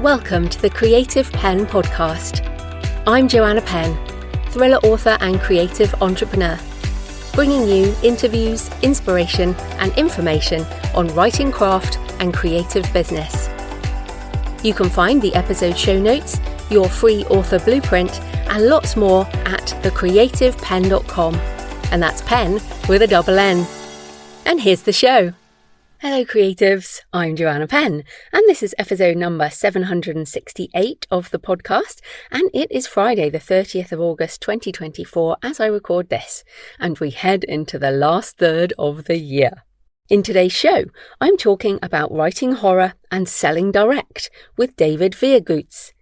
Welcome to the Creative Penn podcast. I'm Joanna Penn, thriller author and creative entrepreneur, bringing you interviews, inspiration and information on writing craft and creative business. You can find the episode show notes, your free author blueprint and lots more at thecreativepenn.com, and that's Penn with a double N. And here's the show. Hello creatives, I'm Joanna Penn, and this is episode number 768 of the podcast, and it is Friday the 30th of August 2024 as I record this, and we head into the last third of the year. In today's show, I'm talking about writing horror and selling direct with David Viergutz.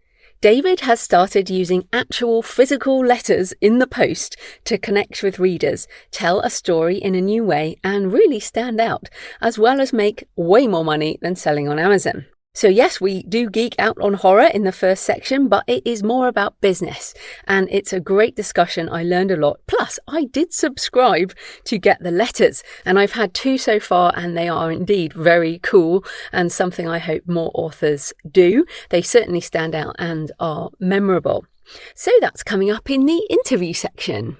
David has started using actual physical letters in the post to connect with readers, tell a story in a new way and really stand out, as well as make way more money than selling on Amazon. So yes, we do geek out on horror in the first section, but it is more about business and it's a great discussion. I learned a lot. Plus, I did subscribe to get the letters and I've had 2 so far and they are indeed very cool and something I hope more authors do. They certainly stand out and are memorable. So that's coming up in the interview section.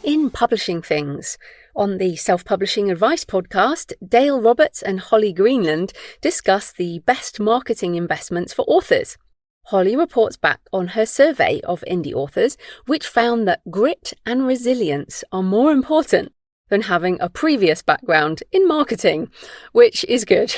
In publishing things, on the Self-Publishing Advice podcast, Dale Roberts and Holly Greenland discuss the best marketing investments for authors. Holly reports back on her survey of indie authors, which found that grit and resilience are more important than having a previous background in marketing, which is good.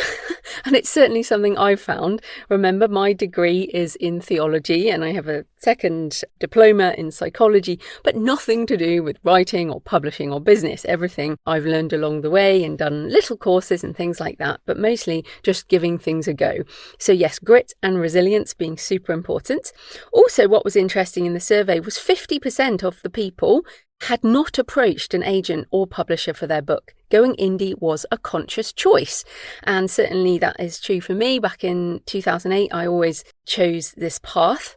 And it's certainly something I've found. Remember, my degree is in theology and I have a second diploma in psychology, but nothing to do with writing or publishing or business. Everything I've learned along the way and done little courses and things like that, but mostly just giving things a go. So yes, grit and resilience being super important. Also, what was interesting in the survey was 50% of the people had not approached an agent or publisher for their book. Going indie was a conscious choice. And certainly that is true for me. Back in 2008, I always chose this path.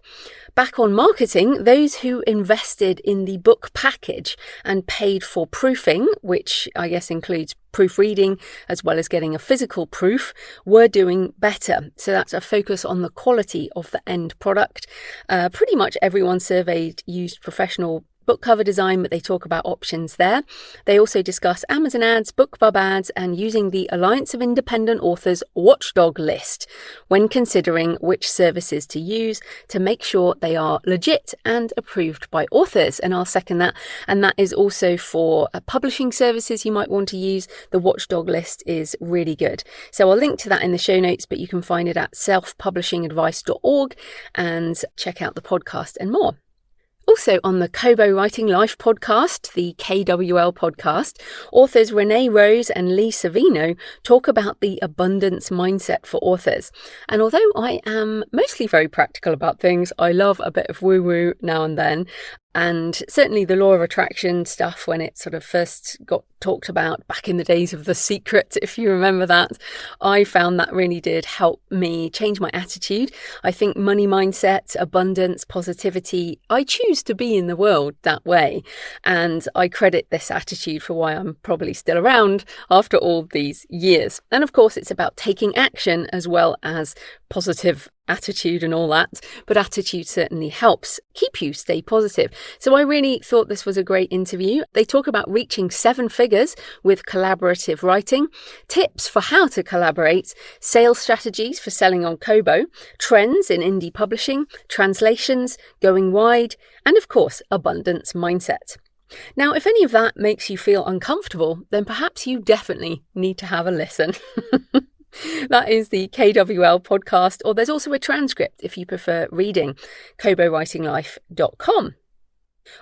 Back on marketing, those who invested in the book package and paid for proofing, which I guess includes proofreading as well as getting a physical proof, were doing better. So that's a focus on the quality of the end product. Pretty much everyone surveyed used professional book cover design, but they talk about options there. They also discuss Amazon ads, BookBub ads, and using the Alliance of Independent Authors watchdog list when considering which services to use to make sure they are legit and approved by authors. And I'll second that. And that is also for publishing services you might want to use. The watchdog list is really good. So I'll link to that in the show notes, but you can find it at selfpublishingadvice.org and check out the podcast and more. Also on the Kobo Writing Life podcast, the KWL podcast, authors Renee Rose and Lee Savino talk about the abundance mindset for authors. And although I am mostly very practical about things, I love a bit of woo-woo now and then. And certainly the law of attraction stuff, when it sort of first got talked about back in the days of The Secret, if you remember that, I found that really did help me change my attitude. I think money mindset, abundance, positivity, I choose to be in the world that way. And I credit this attitude for why I'm probably still around after all these years. And of course, it's about taking action as well as positive attitude and all that, but attitude certainly helps keep you stay positive. So I really thought this was a great interview. They talk about reaching 7 figures with collaborative writing, tips for how to collaborate, sales strategies for selling on Kobo, trends in indie publishing, translations, going wide, and of course, abundance mindset. Now, if any of that makes you feel uncomfortable, then perhaps you definitely need to have a listen. That is the KWL podcast, or there's also a transcript if you prefer reading, kobowritinglife.com.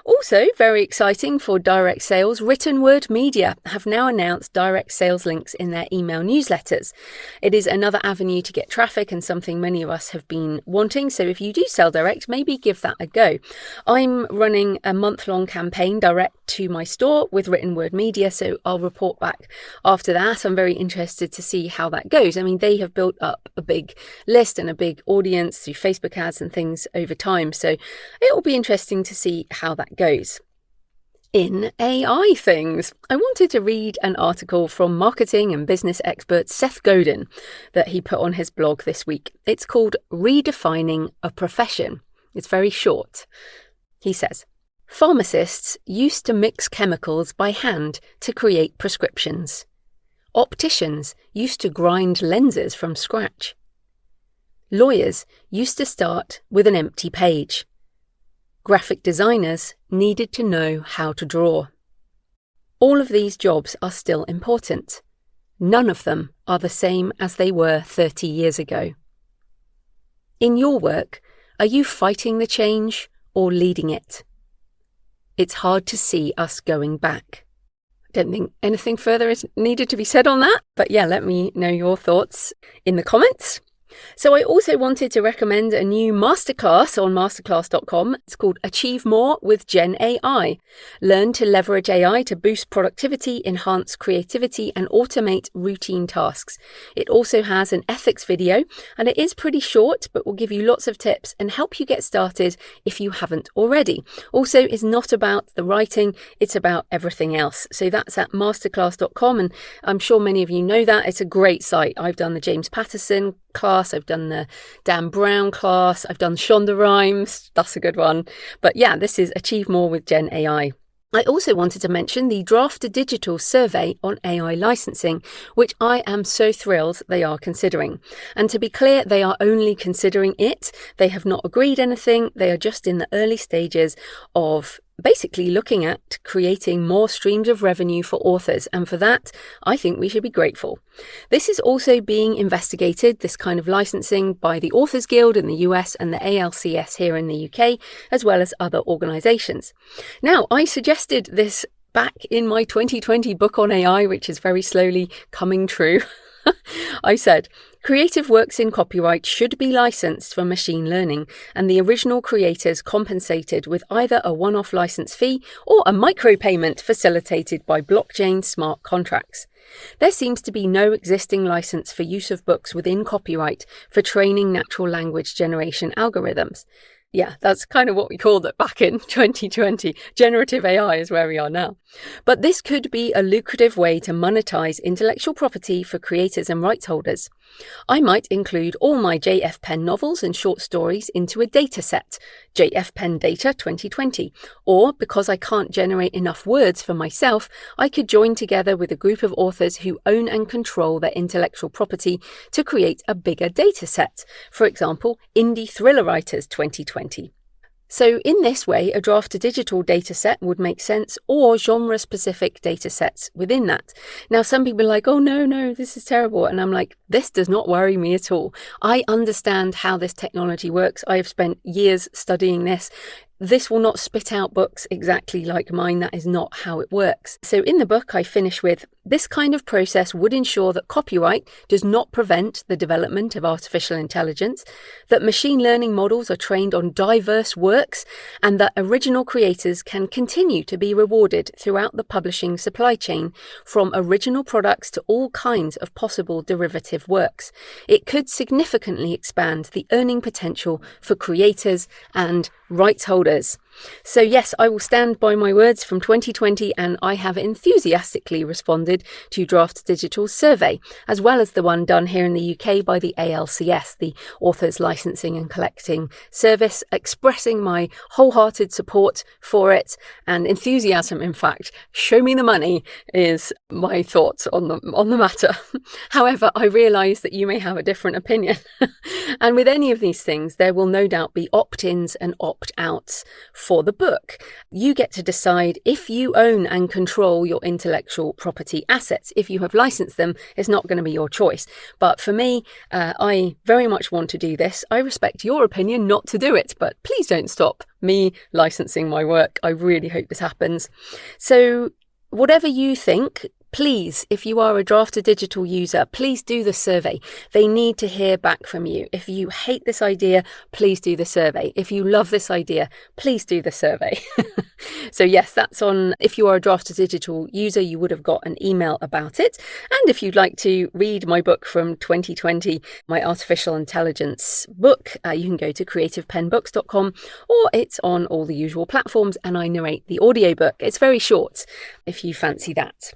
Also, very exciting for direct sales, Written Word Media have now announced direct sales links in their email newsletters. It is another avenue to get traffic and something many of us have been wanting. So if you do sell direct, maybe give that a go. I'm running a month-long campaign direct to my store with Written Word Media, so I'll report back after that. I'm very interested to see how that goes. I mean, they have built up a big list and a big audience through Facebook ads and things over time. So it will be interesting to see how that goes. In AI things, I wanted to read an article from marketing and business expert Seth Godin that he put on his blog this week. It's called Redefining a Profession. It's very short. He says, pharmacists used to mix chemicals by hand to create prescriptions. Opticians used to grind lenses from scratch. Lawyers used to start with an empty page. Graphic designers needed to know how to draw. All of these jobs are still important. None of them are the same as they were 30 years ago. In your work, are you fighting the change or leading it? It's hard to see us going back. I don't think anything further is needed to be said on that, but yeah, let me know your thoughts in the comments. So I also wanted to recommend a new masterclass on masterclass.com. It's called Achieve More with Gen AI. Learn to leverage AI to boost productivity, enhance creativity, and automate routine tasks. It also has an ethics video, and it is pretty short, but will give you lots of tips and help you get started if you haven't already. Also, it's not about the writing, it's about everything else. So that's at masterclass.com, and I'm sure many of you know that. It's a great site. I've done the James Patterson class, I've done the Dan Brown class, I've done Shonda Rhimes, that's a good one. But yeah, this is Achieve More with Gen AI. I also wanted to mention the Draft to Digital survey on AI licensing, which I am so thrilled they are considering. And to be clear, they are only considering it. They have not agreed anything. They are just in the early stages of basically looking at creating more streams of revenue for authors, and for that, I think we should be grateful. This is also being investigated, this kind of licensing, by the Authors Guild in the US and the ALCS here in the UK, as well as other organisations. Now, I suggested this back in my 2020 book on AI, which is very slowly coming true. I said, creative works in copyright should be licensed for machine learning, and the original creators compensated with either a one-off license fee or a micropayment facilitated by blockchain smart contracts. There seems to be no existing license for use of books within copyright for training natural language generation algorithms. Yeah, that's kind of what we called it back in 2020. Generative AI is where we are now. But this could be a lucrative way to monetize intellectual property for creators and rights holders. I might include all my J.F. Penn novels and short stories into a data set, J.F. Penn Data 2020. Or, because I can't generate enough words for myself, I could join together with a group of authors who own and control their intellectual property to create a bigger data set. For example, Indie Thriller Writers 2020. So in this way, a draft to digital dataset would make sense, or genre-specific datasets within that. Now, some people are like, oh, no, this is terrible. And I'm like, this does not worry me at all. I understand how this technology works. I have spent years studying this. This will not spit out books exactly like mine. That is not how it works. So in the book, I finish with, this kind of process would ensure that copyright does not prevent the development of artificial intelligence, that machine learning models are trained on diverse works, and that original creators can continue to be rewarded throughout the publishing supply chain, from original products to all kinds of possible derivative works. It could significantly expand the earning potential for creators and rights holders. So yes, I will stand by my words from 2020, and I have enthusiastically responded to Draft Digital's survey, as well as the one done here in the UK by the ALCS, the Authors Licensing and Collecting Service, expressing my wholehearted support for it and enthusiasm. In fact, show me the money is my thoughts on the matter. However, I realise that you may have a different opinion. And with any of these things, there will no doubt be opt-ins and opt-outs for the book. You get to decide if you own and control your intellectual property assets. If you have licensed them, it's not going to be your choice. But for me, I very much want to do this. I respect your opinion not to do it, but please don't stop me licensing my work. I really hope this happens. So whatever you think, please, if you are a Draft to Digital user, please do the survey. They need to hear back from you. If you hate this idea, please do the survey. If you love this idea, please do the survey. So yes, that's on. If you are a Draft to Digital user, you would have got an email about it. And if you'd like to read my book from 2020, my artificial intelligence book, you can go to creativepennbooks.com, or it's on all the usual platforms and I narrate the audiobook. It's very short if you fancy that.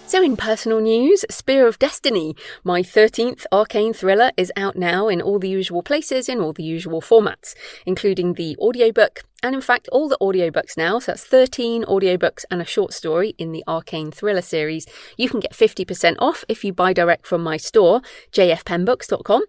So in personal news, Spear of Destiny, my 13th arcane thriller, is out now in all the usual places, in all the usual formats, including the audiobook, and in fact all the audiobooks now, so that's 13 audiobooks and a short story in the arcane thriller series. You can get 50% off if you buy direct from my store, jfpennbooks.com.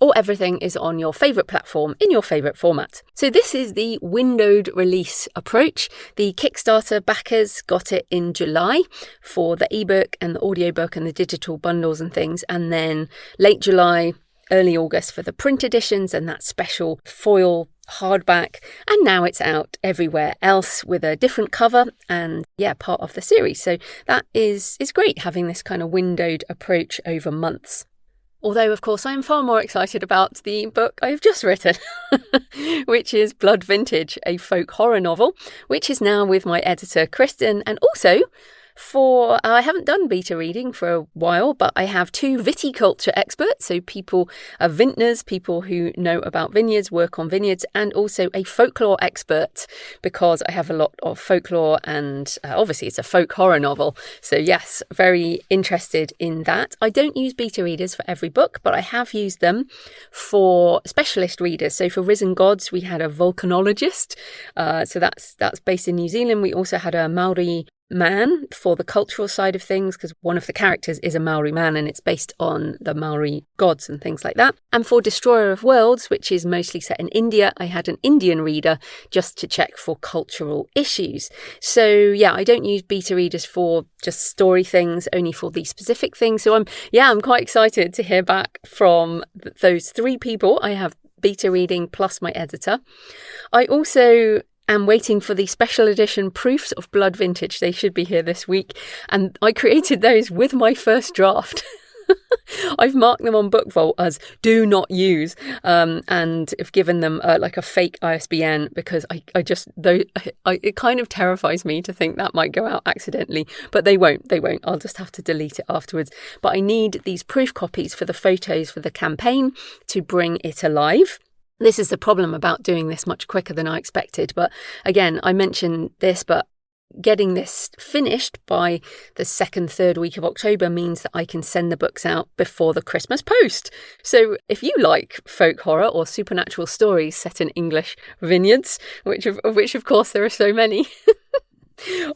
Or everything is on your favourite platform in your favourite format. So this is the windowed release approach. The Kickstarter backers got it in July for the ebook and the audiobook and the digital bundles and things, and then late July, early August for the print editions and that special foil hardback, and now it's out everywhere else with a different cover and part of the series. So that is great, having this kind of windowed approach over months. Although, of course, I am far more excited about the book I have just written, which is Blood Vintage, a folk horror novel, which is now with my editor, Kristen, and also I haven't done beta reading for a while, but I have 2 viticulture experts, so people, vintners, people who know about vineyards, work on vineyards, and also a folklore expert, because I have a lot of folklore and obviously it's a folk horror novel. So yes, very interested in that. I don't use beta readers for every book, but I have used them for specialist readers. So for Risen Gods, we had a volcanologist. So that's based in New Zealand. We also had a Maori man for the cultural side of things, because one of the characters is a Maori man and it's based on the Maori gods and things like that. And for Destroyer of Worlds, which is mostly set in India, I had an Indian reader just to check for cultural issues. So I don't use beta readers for just story things, only for these specific things. So I'm quite excited to hear back from those 3 people. I have beta reading plus my editor. I also am waiting for the special edition proofs of Blood Vintage. They should be here this week. And I created those with my first draft. I've marked them on BookVault as do not use, and have given them like a fake ISBN, because it kind of terrifies me to think that might go out accidentally, but they won't. I'll just have to delete it afterwards. But I need these proof copies for the photos for the campaign to bring it alive. This is the problem about doing this much quicker than I expected. But again, I mentioned this, but getting this finished by the 2nd, 3rd week of October means that I can send the books out before the Christmas post. So if you like folk horror or supernatural stories set in English vineyards, which of course there are so many,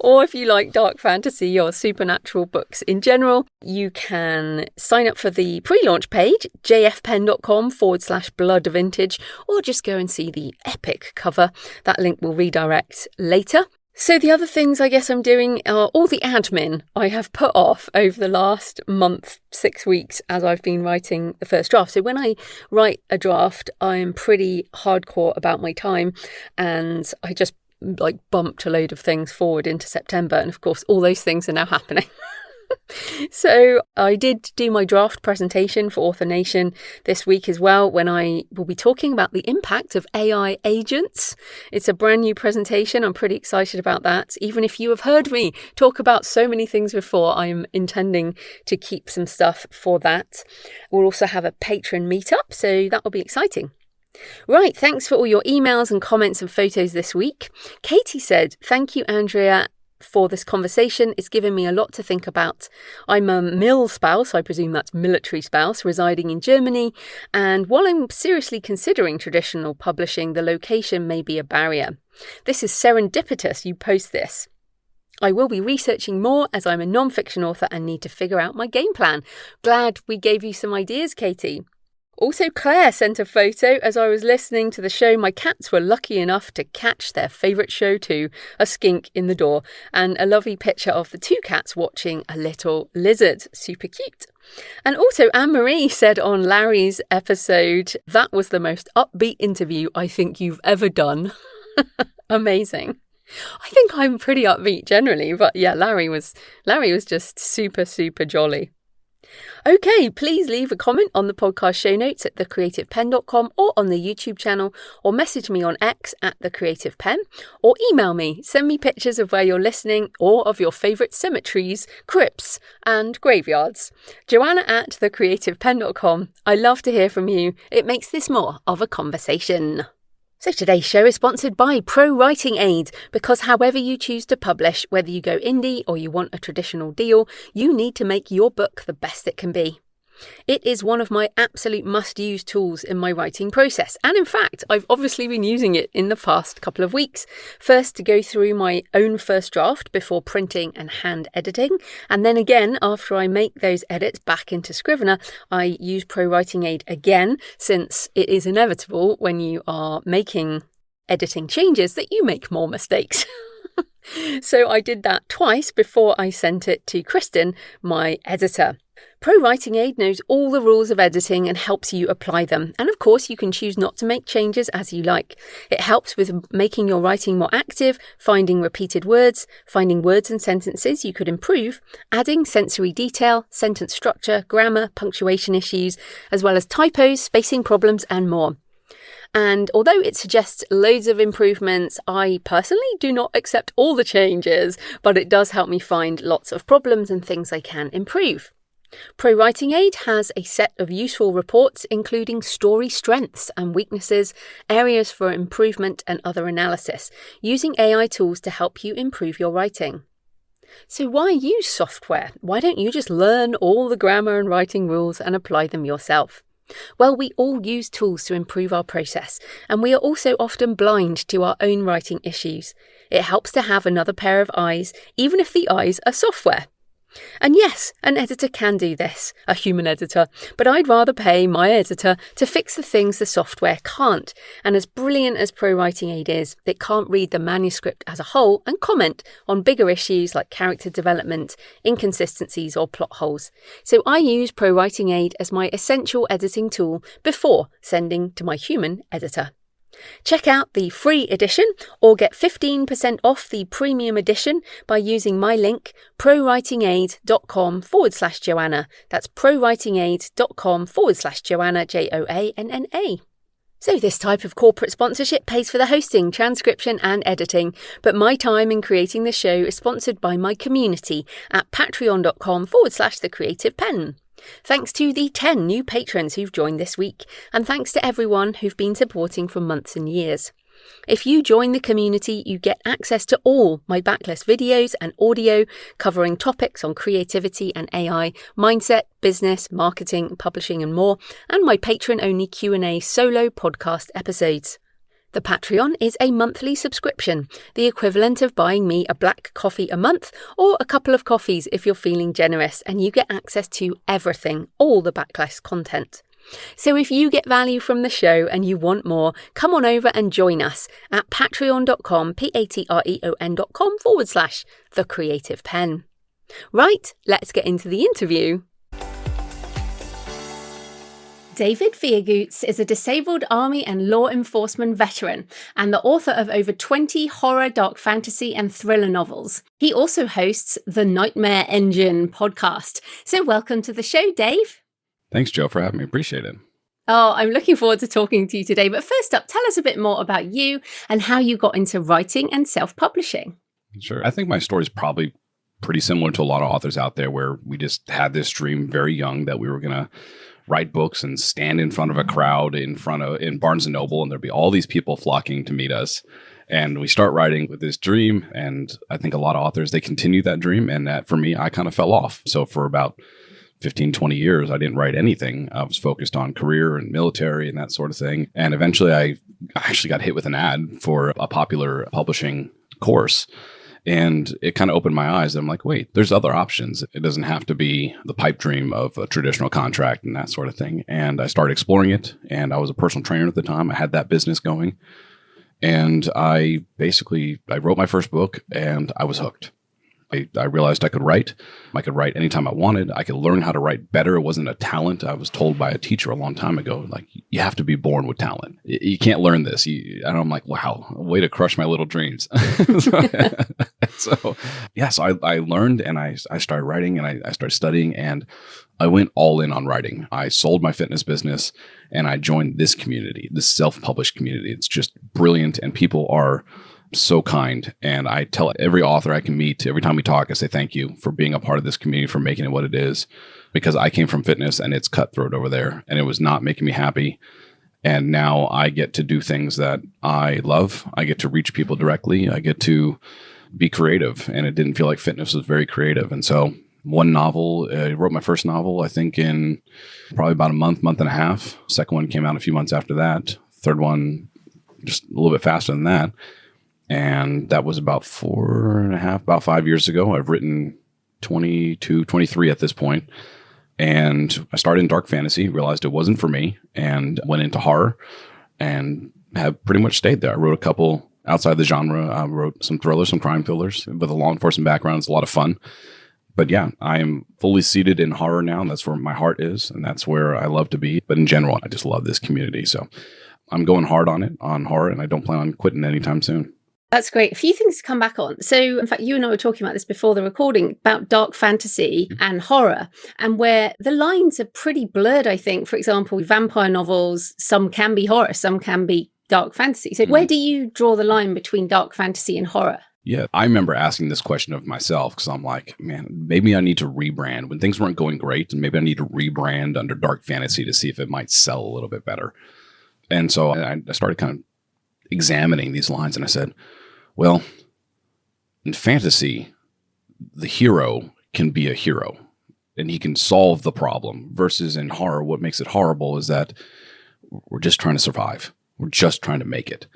or if you like dark fantasy or supernatural books in general, you can sign up for the pre-launch page, jfpenn.com/Blood Vintage, or just go and see the epic cover. That link will redirect later. So the other things I guess I'm doing are all the admin I have put off over the last month, 6 weeks, as I've been writing the first draft. So when I write a draft, I'm pretty hardcore about my time, and I just bumped a load of things forward into September, and of course all those things are now happening. So I did do my draft presentation for Author Nation this week as well, when I will be talking about the impact of AI agents. It's a brand new presentation. I'm pretty excited about that. Even if you have heard me talk about so many things before, I'm intending to keep some stuff for that. We'll also have a patron meetup, so that will be exciting. Right, thanks for all your emails and comments and photos this week. Katie said, "Thank you, Andrea, for this conversation. It's given me a lot to think about. I'm a MIL spouse, I presume that's military spouse, residing in Germany, and while I'm seriously considering traditional publishing, the location may be a barrier. This is serendipitous you post this. I will be researching more as I'm a non-fiction author and need to figure out my game plan." Glad we gave you some ideas, Katie. Also, Claire sent a photo. As I was listening to the show, my cats were lucky enough to catch their favourite show too, a skink in the door, and a lovely picture of the 2 cats watching a little lizard. Super cute. And also Anne-Marie said on Larry's episode, "That was the most upbeat interview I think you've ever done." Amazing. I think I'm pretty upbeat generally, but yeah, Larry was just super, super jolly. Okay, please leave a comment on the podcast show notes at thecreativepenn.com or on the YouTube channel, or message me on X at thecreativepenn, or email me. Send me pictures of where you're listening or of your favourite cemeteries, crypts and graveyards. Joanna at thecreativepenn.com. I love to hear from you. It makes this more of a conversation. So today's show is sponsored by Pro Writing Aid, because however you choose to publish, whether you go indie or you want a traditional deal, you need to make your book the best it can be. It is one of my absolute must-use tools in my writing process, and in fact, I've obviously been using it in the past couple of weeks. First, to go through my own first draft before printing and hand editing, and then again, after I make those edits back into Scrivener, I use Pro Writing Aid again, since it is inevitable when you are making editing changes that you make more mistakes. So I did that twice before I sent it to Kristen, my editor. Pro Writing Aid knows all the rules of editing and helps you apply them. And of course, you can choose not to make changes as you like. It helps with making your writing more active, finding repeated words, finding words and sentences you could improve, adding sensory detail, sentence structure, grammar, punctuation issues, as well as typos, spacing problems, and more. And although it suggests loads of improvements, I personally do not accept all the changes, but it does help me find lots of problems and things I can improve. Pro Writing Aid has a set of useful reports, including story strengths and weaknesses, areas for improvement, and other analysis, using AI tools to help you improve your writing. So why use software? Why don't you just learn all the grammar and writing rules and apply them yourself? Well, we all use tools to improve our process, and we are also often blind to our own writing issues. It helps to have another pair of eyes, even if the eyes are software. And yes, an editor can do this, a human editor, but I'd rather pay my editor to fix the things the software can't. And as brilliant as Pro Writing Aid is, it can't read the manuscript as a whole and comment on bigger issues like character development, inconsistencies, or plot holes. So I use Pro Writing Aid as my essential editing tool before sending to my human editor. Check out the free edition or get 15% off the premium edition by using my link prowritingaid.com/Joanna. That's prowritingaid.com/Joanna, Joanna. So this type of corporate sponsorship pays for the hosting, transcription and editing, but my time in creating the show is sponsored by my community at patreon.com/thecreativepenn. Thanks to the 10 new patrons who've joined this week, and thanks to everyone who've been supporting for months and years. If you join the community, you get access to all my backlist videos and audio covering topics on creativity and AI, mindset, business, marketing, publishing and more, and my patron-only Q&A solo podcast episodes. The Patreon is a monthly subscription, the equivalent of buying me a black coffee a month or a couple of coffees if you're feeling generous, and you get access to everything, all the backlist content. So if you get value from the show and you want more, come on over and join us at patreon.com, patreon.com/thecreativepenn. Right, let's get into the interview. David Viergutz is a disabled Army and law enforcement veteran and the author of over 20 horror, dark fantasy and thriller novels. He also hosts the Nightmare Engine podcast. So welcome to the show, Dave. Thanks, Joe, for having me. Appreciate it. Oh, I'm looking forward to talking to you today. But first up, tell us a bit more about you and how you got into writing and self-publishing. Sure. I think my story is probably pretty similar to a lot of authors out there, where we just had this dream very young that we were going to write books and stand in front of a crowd in Barnes & Noble, and there'd be all these people flocking to meet us. And we start writing with this dream, and I think a lot of authors, they continue that dream, and that for me, I kind of fell off. So for about 15, 20 years, I didn't write anything. I was focused on career and military and that sort of thing. And eventually I actually got hit with an ad for a popular publishing course. And it kind of opened my eyes. I'm like, wait, there's other options. It doesn't have to be the pipe dream of a traditional contract and that sort of thing. And I started exploring it. And I was a personal trainer at the time. I had that business going. And I wrote my first book and I was hooked. I realized I could write. I could write anytime I wanted. I could learn how to write better. It wasn't a talent. I was told by a teacher a long time ago, like, you have to be born with talent. You can't learn this. And I'm like, wow, way to crush my little dreams. So I learned, and I started writing, and I started studying, and I went all in on writing. I sold my fitness business, and I joined this community, this self-published community. It's just brilliant, and people are so kind. And I tell every author I can meet, every time we talk, I say thank you for being a part of this community, for making it what it is, because I came from fitness and it's cutthroat over there, and it was not making me happy. And now I get to do things that I love. I get to reach people directly. I get to be creative, and it didn't feel like fitness was very creative. And so one novel, I wrote my first novel, I think in probably about a month and a half. Second one came out a few months after that. Third one, just a little bit faster than that. And that was about 5 years ago. I've written 22, 23 at this point. And I started in dark fantasy, realized it wasn't for me, and went into horror, and have pretty much stayed there. I wrote a couple outside the genre. I wrote some thrillers, some crime thrillers with a law enforcement background. It's a lot of fun. But yeah, I am fully seated in horror now, and that's where my heart is, and that's where I love to be. But in general, I just love this community. So I'm going hard on horror, and I don't plan on quitting anytime soon. That's great. A few things to come back on. So, in fact, you and I were talking about this before the recording, about dark fantasy and horror, and where the lines are pretty blurred, I think. For example, vampire novels, some can be horror, some can be dark fantasy. So where do you draw the line between dark fantasy and horror? Yeah, I remember asking this question of myself, because I'm like, man, maybe I need to rebrand. When things weren't going great, and maybe I need to rebrand under dark fantasy to see if it might sell a little bit better. And so I started kind of examining these lines, and I said, well, in fantasy, the hero can be a hero, and he can solve the problem, versus in horror, what makes it horrible is that we're just trying to survive. We're just trying to make it.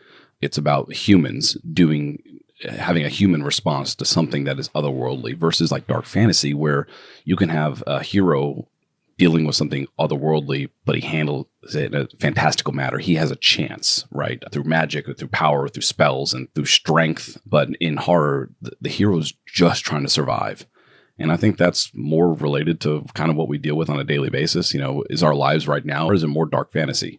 It's about humans having a human response to something that is otherworldly, versus like dark fantasy, where you can have a hero dealing with something otherworldly, but he handles it in a fantastical manner. He has a chance, right? Through magic, or through power, or through spells, and through strength. But in horror, the hero's just trying to survive. And I think that's more related to kind of what we deal with on a daily basis. Is our lives right now, or is it more dark fantasy?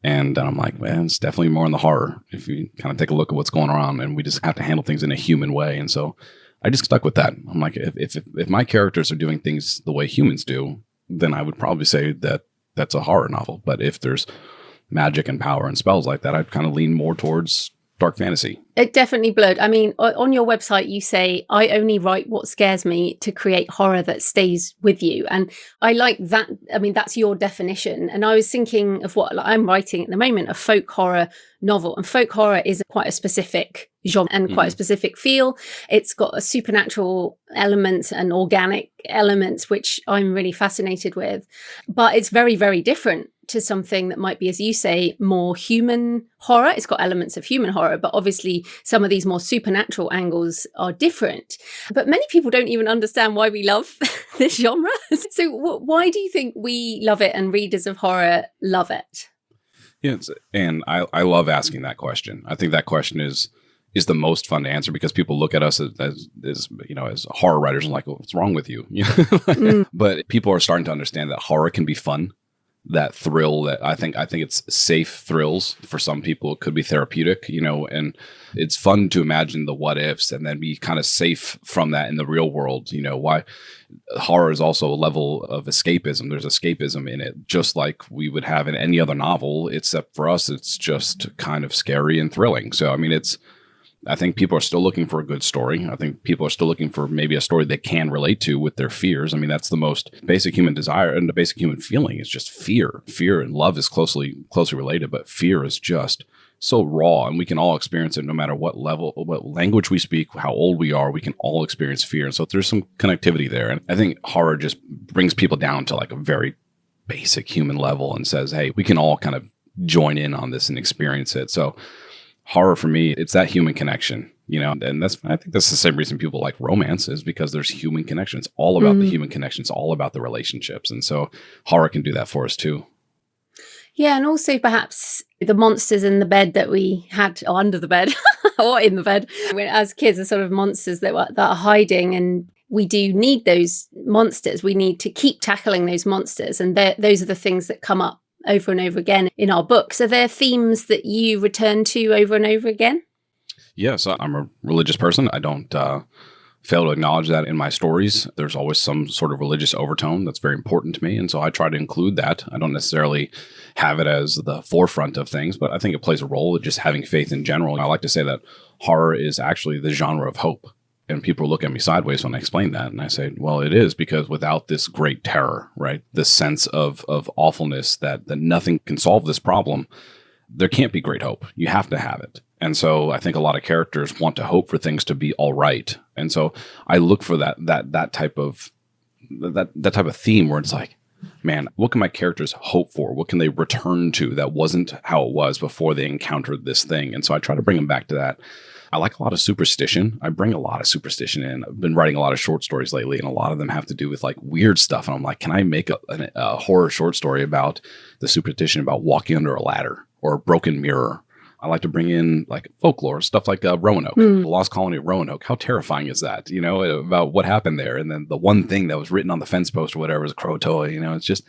And then I'm like, man, it's definitely more in the horror, if you kind of take a look at what's going on, and we just have to handle things in a human way. And so I just stuck with that. I'm like, if my characters are doing things the way humans do, then I would probably say that that's a horror novel. But if there's magic and power and spells like that, I'd kind of lean more towards dark fantasy. It definitely blurred. I mean, on your website, you say, I only write what scares me to create horror that stays with you. And I like that. I mean, that's your definition. And I was thinking of what I'm writing at the moment, a folk horror novel. And folk horror is quite a specific genre and quite a specific feel. It's got a supernatural element and organic elements, which I'm really fascinated with. But it's very, very different to something that might be, as you say, more human horror. It's got elements of human horror, but obviously some of these more supernatural angles are different. But many people don't even understand why we love this genre. So why do you think we love it and readers of horror love it? Yes, and I love asking that question. I think that question is the most fun to answer, because people look at us as horror writers and like, well, what's wrong with you? But people are starting to understand that horror can be fun. That thrill, that I think it's safe thrills for some people. It could be therapeutic, and it's fun to imagine the what ifs and then be kind of safe from that in the real world. Why horror is also a level of escapism. There's escapism in it, just like we would have in any other novel, except for us, it's just kind of scary and thrilling. So, I mean, I think people are still looking for a good story. I think people are still looking for maybe a story they can relate to with their fears. I mean, that's the most basic human desire, and the basic human feeling is just fear. Fear and love is closely related, but fear is just so raw, and we can all experience it no matter what level, what language we speak, how old we are. We can all experience fear. And so there's some connectivity there. And I think horror just brings people down to like a very basic human level and says, hey, we can all kind of join in on this and experience it. So horror for me, it's that human connection, and I think that's the same reason people like romance, is because there's human connections, all about the human connections, all about the relationships. And so horror can do that for us too. Yeah. And also perhaps the monsters in the bed that we had, or under the bed, or in the bed. As kids are sort of monsters that are hiding, and we do need those monsters. We need to keep tackling those monsters. And those are the things that come up over and over again in our books. Are there themes that you return to over and over again? Yes, I'm a religious person. I don't fail to acknowledge that in my stories. There's always some sort of religious overtone that's very important to me. And so I try to include that. I don't necessarily have it as the forefront of things, but I think it plays a role in just having faith in general. I like to say that horror is actually the genre of hope. And people look at me sideways when I explain that. And I say, well, it is, because without this great terror, right, this sense of awfulness that nothing can solve this problem, there can't be great hope. You have to have it. And so I think a lot of characters want to hope for things to be all right. And so I look for that type of theme where it's like, man, what can my characters hope for? What can they return to that wasn't how it was before they encountered this thing? And so I try to bring them back to that. I like a lot of superstition. I bring a lot of superstition in. I've been writing a lot of short stories lately, and a lot of them have to do with like weird stuff. And I'm like, can I make a horror short story about the superstition about walking under a ladder or a broken mirror? I like to bring in like folklore, stuff like Roanoke, the lost colony of Roanoke. How terrifying is that, about what happened there? And then the one thing that was written on the fence post or whatever was a Croatoa, it's just,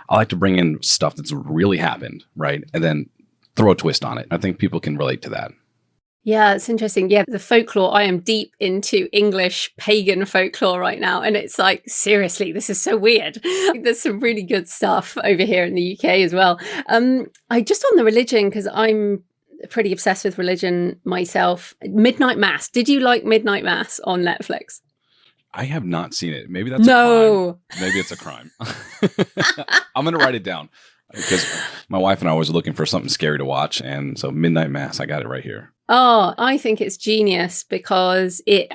I like to bring in stuff that's really happened, right? And then throw a twist on it. I think people can relate to that. Yeah, it's interesting. Yeah, the folklore, I am deep into English pagan folklore right now. And it's like, seriously, this is so weird. There's some really good stuff over here in the UK as well. I just on the religion, because I'm pretty obsessed with religion myself. Midnight Mass. Did you like Midnight Mass on Netflix? I have not seen it. Maybe that's a crime. Maybe it's a crime. I'm going to write it down because my wife and I was looking for something scary to watch. And so Midnight Mass, I got it right here. Oh, I think it's genius because it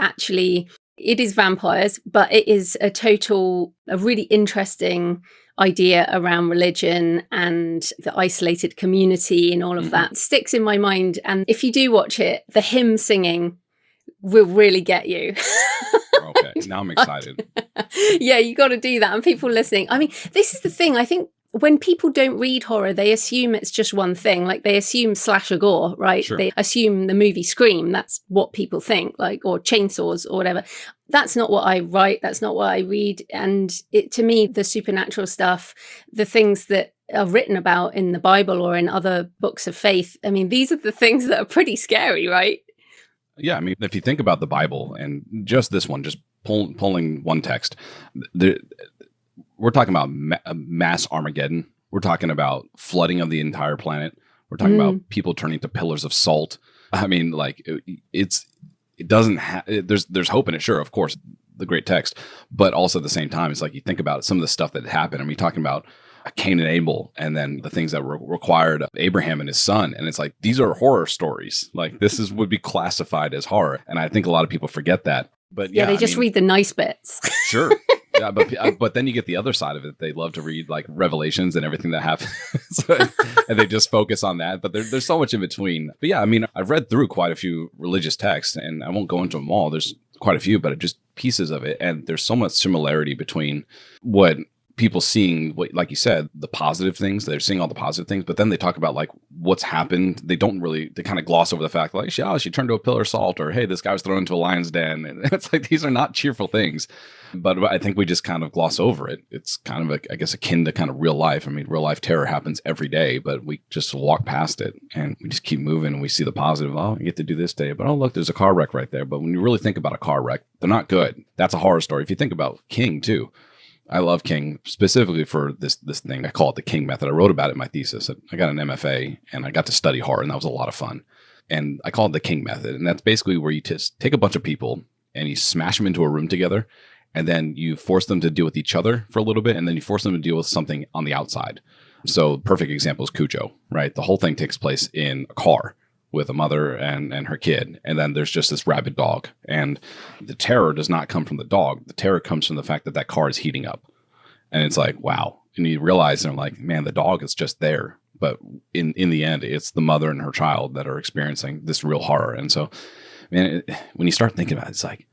is vampires, but it is a really interesting idea around religion and the isolated community and all of that sticks in my mind. And if you do watch it, the hymn singing will really get you. Okay, now I'm excited. Yeah, you got to do that. And people listening, I mean, this is the thing. I think when people don't read horror, they assume it's just one thing. Like they assume slasher gore, right? Sure. They assume the movie Scream. That's what people think, like, or chainsaws or whatever. That's not what I write. That's not what I read. And to me, the supernatural stuff, the things that are written about in the Bible or in other books of faith, I mean, these are the things that are pretty scary, right? Yeah. I mean, if you think about the Bible and just this one, just pulling one text, we're talking about mass Armageddon. We're talking about flooding of the entire planet. We're talking about people turning to pillars of salt. I mean, like it doesn't have, there's hope in it. Sure. Of course, the great text, but also at the same time, it's like you think about some of the stuff that happened. I mean, talking about Cain and Abel and then the things that were required of Abraham and his son. And it's like, these are horror stories. Like would be classified as horror. And I think a lot of people forget that. But yeah, they just read the nice bits. Sure. Yeah, but then you get the other side of it. They love to read like Revelations and everything that happens, and they just focus on that. But there's so much in between. But yeah, I mean, I've read through quite a few religious texts, and I won't go into them all. There's quite a few, but just pieces of it, and there's so much similarity between what people seeing, like you said, the positive things. They're seeing all the positive things, but then they talk about like what's happened. They kind of gloss over the fact like, she turned to a pillar of salt, or hey, this guy was thrown into a lion's den. And it's like, these are not cheerful things, but I think we just kind of gloss over it. It's kind of, I guess, akin to kind of real life. I mean, real life terror happens every day, but we just walk past it and we just keep moving and we see the positive. Oh, you get to do this day, but oh, look, there's a car wreck right there. But when you really think about a car wreck, they're not good. That's a horror story. If you think about King too, I love King specifically for this thing. I call it the King method. I wrote about it in my thesis. I got an MFA and I got to study horror, and that was a lot of fun. And I call it the King method. And that's basically where you just take a bunch of people and you smash them into a room together, and then you force them to deal with each other for a little bit, and then you force them to deal with something on the outside. So perfect example is Cujo, right? The whole thing takes place in a car with a mother and her kid. And then there's just this rabid dog. And the terror does not come from the dog. The terror comes from the fact that car is heating up. And it's like, wow. And you realize, and I'm like, man, the dog is just there. But in the end, it's the mother and her child that are experiencing this real horror. And so, man, when you start thinking about it, it's like,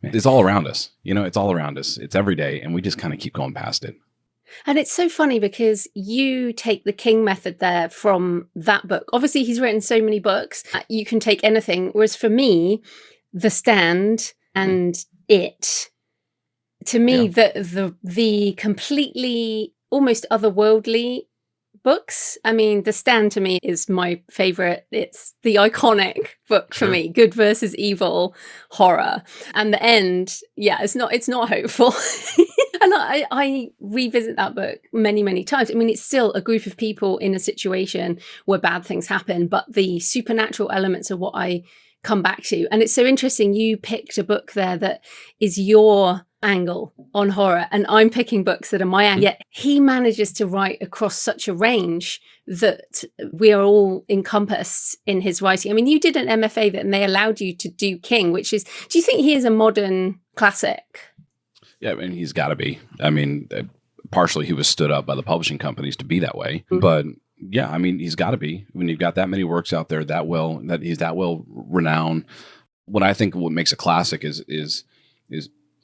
man, it's all around us. It's all around us. It's every day. And we just kind of keep going past it. And it's so funny because you take the King method there from that book. Obviously, he's written so many books. You can take anything. Whereas for me, The Stand and It, to me, the completely almost otherworldly books. I mean, The Stand to me is my favorite. It's the iconic book for me, good versus evil horror. And The End, it's not hopeful. And I revisit that book many, many times. I mean, it's still a group of people in a situation where bad things happen, but the supernatural elements are what I come back to. And it's so interesting. You picked a book there that is your angle on horror, and I'm picking books that are my angle. Yet he manages to write across such a range that we are all encompassed in his writing. I mean, you did an MFA and they allowed you to do King, which is, do you think he is a modern classic? Yeah, I mean, he's got to be. I mean, partially he was stood up by the publishing companies to be that way. But yeah, I mean, he's got to be. When you've got that many works out there that he's that well renowned. What I think what makes a classic is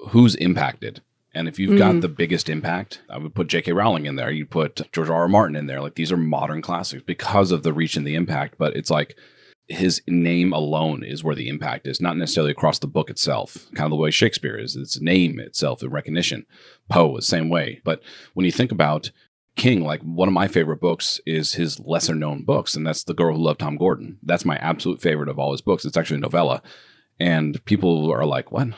who's impacted. And if you've got the biggest impact, I would put J.K. Rowling in there. You put George R.R. Martin in there. Like, these are modern classics because of the reach and the impact. But it's like his name alone is where the impact is, not necessarily across the book itself, kind of the way Shakespeare is. Its name itself, the recognition. Poe is the same way. But when you think about King, like, one of my favorite books is his lesser known books, and that's The Girl Who Loved Tom Gordon. That's my absolute favorite of all his books. It's actually a novella. And people are like, what?